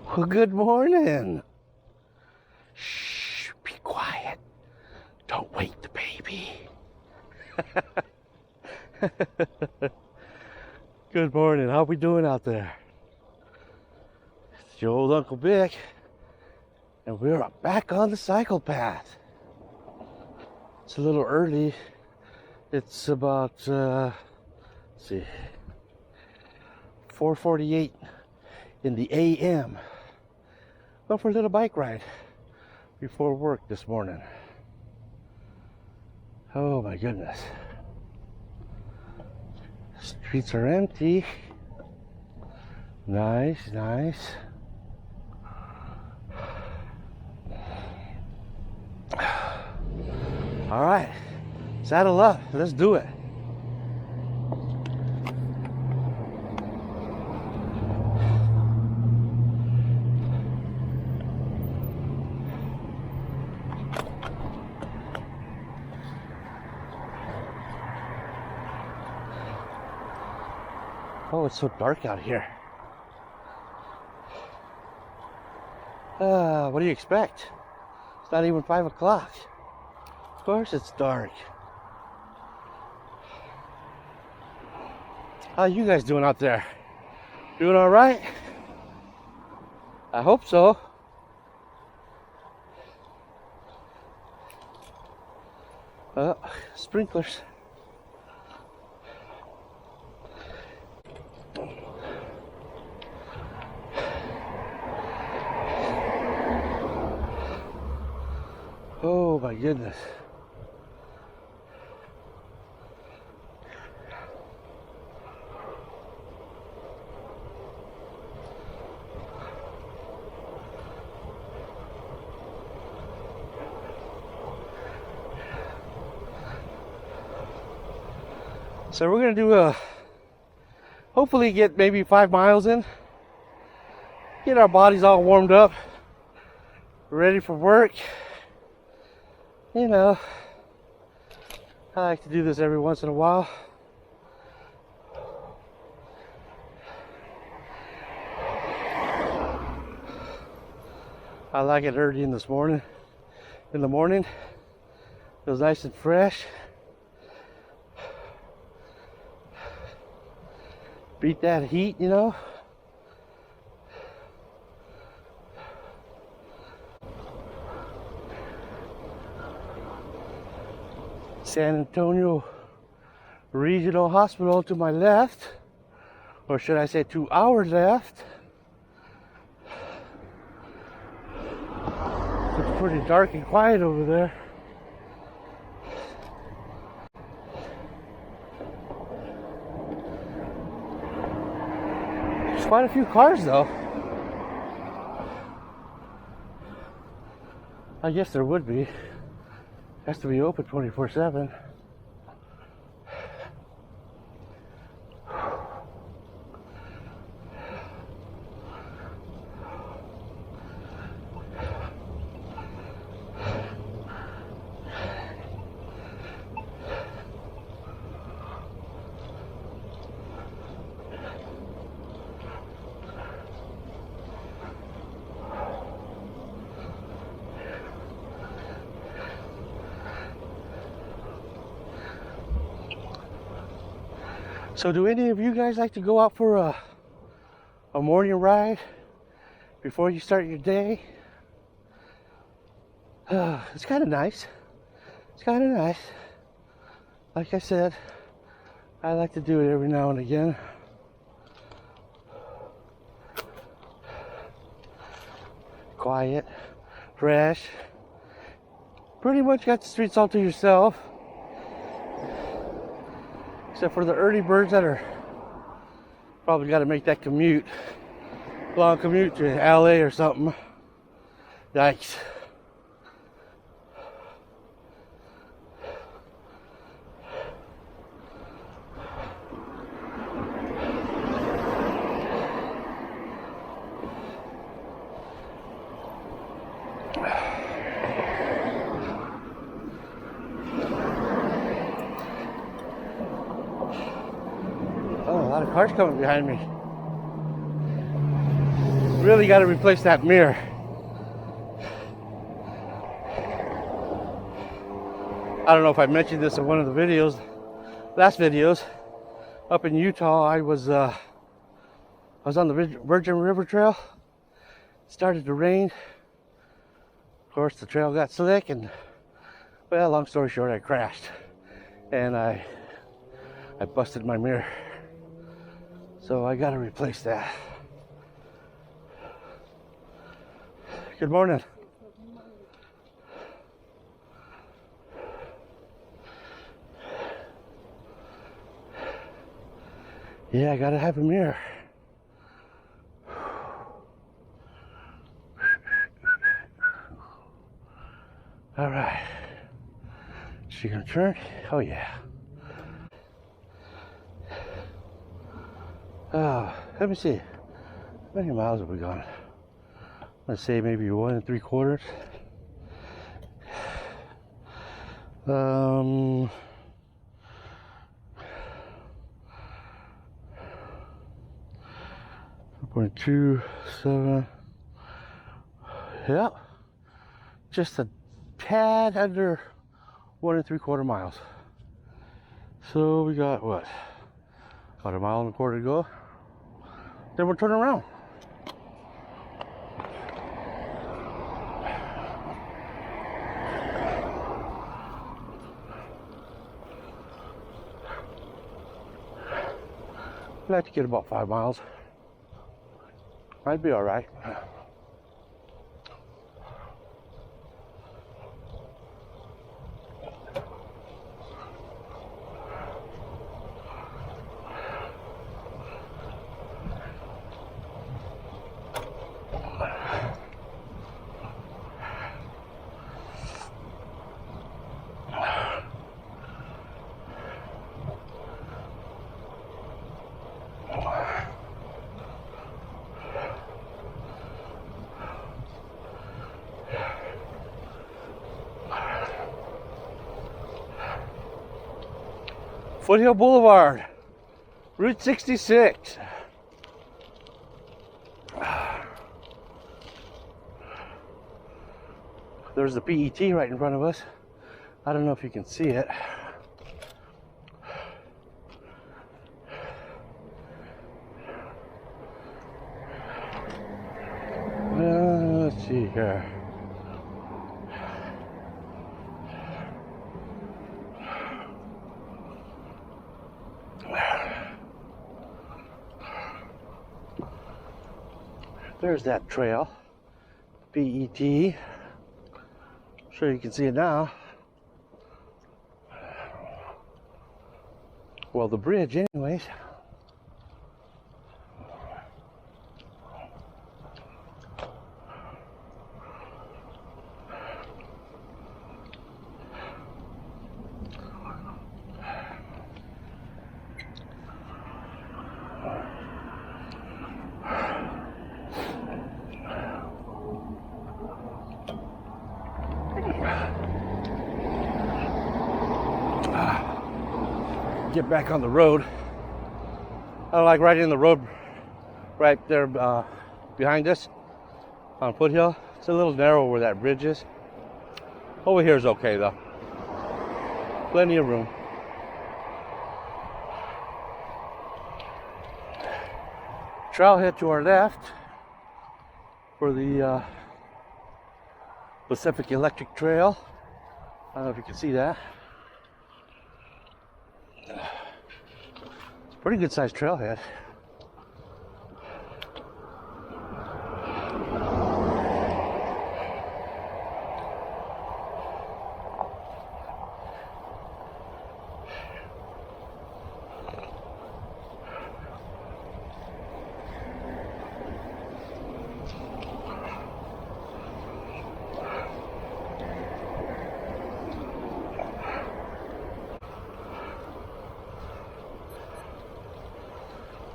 Well, good morning. Shh, be quiet. Don't wake the baby. Good morning. How we doing out there? It's your old Uncle Vic, and we're back on the cycle path. It's a little early. It's about, let's see, 4:48 in the a.m. Going for a little bike ride before work this morning. Oh my goodness. Streets are empty. Nice, nice. All right, saddle up. Let's do it. Oh, it's so dark out here. What do you expect? It's not even 5 o'clock. Of course it's dark. How you guys doing out there? Doing all right? I hope so. Sprinklers. Oh my goodness. So we're gonna do hopefully get maybe 5 miles in, get our bodies all warmed up, ready for work. You know, I like to do this every once in a while. I like it early in the morning. Feels nice and fresh. Beat that heat, you know. San Antonio Regional Hospital to my left, or should I say to our left. It's pretty dark and quiet over there. There's quite a few cars though. I guess there would be. Has to be open 24/7. So do any of you guys like to go out for a morning ride before you start your day? It's kind of nice. It's kind of nice. Like I said, I like to do it every now and again. Quiet, fresh. Pretty much got the streets all to yourself. Except for the early birds that are probably got to make that commute, long commute to LA or something. Yikes. Oh, a lot of cars coming behind me. Really got to replace that mirror. I don't know if I mentioned this in one of the videos, last videos. Up in Utah, I was on the Virgin River Trail. It started to rain. Of course, the trail got slick, and well, long story short, I crashed, and I busted my mirror. So I got to replace that. Good morning. Yeah, I gotta have a mirror. All right. She gonna turn? Oh yeah. Let me see. How many miles have we gone? Let's say maybe 1 3/4. 0.27. Yeah, just a tad under 1 3/4 miles. So we got what? About 1.25 miles to go. Then we'll turn around. I'd like to get about 5 miles. I'd be all right. Foothill Boulevard, Route 66. There's the PET right in front of us. I don't know if you can see it. Let's see here. There's that trail, PET. I'm sure you can see it now. Well, the bridge anyways. Get back on the road. I like right in the road, right there behind us on Foothill. It's a little narrow where that bridge is. Over here is okay though. Plenty of room. Trailhead to our left for the Pacific Electric Trail. I don't know if you can see that. It's a pretty good sized trailhead.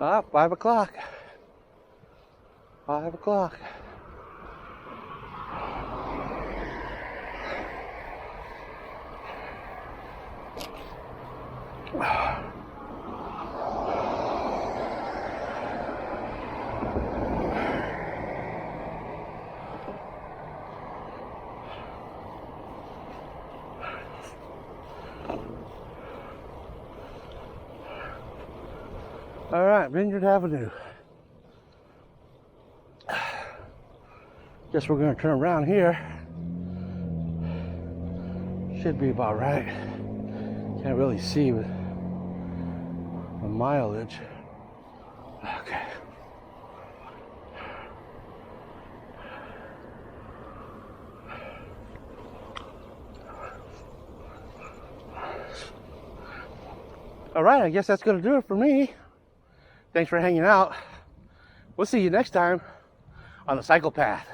Ah, 5 o'clock. 5 o'clock. right, Vineyard Avenue. Guess we're gonna turn around here. Should be about right. Can't really see with the mileage. Okay. All right, I guess that's gonna do it for me. Thanks for hanging out. We'll see you next time on the cycle path.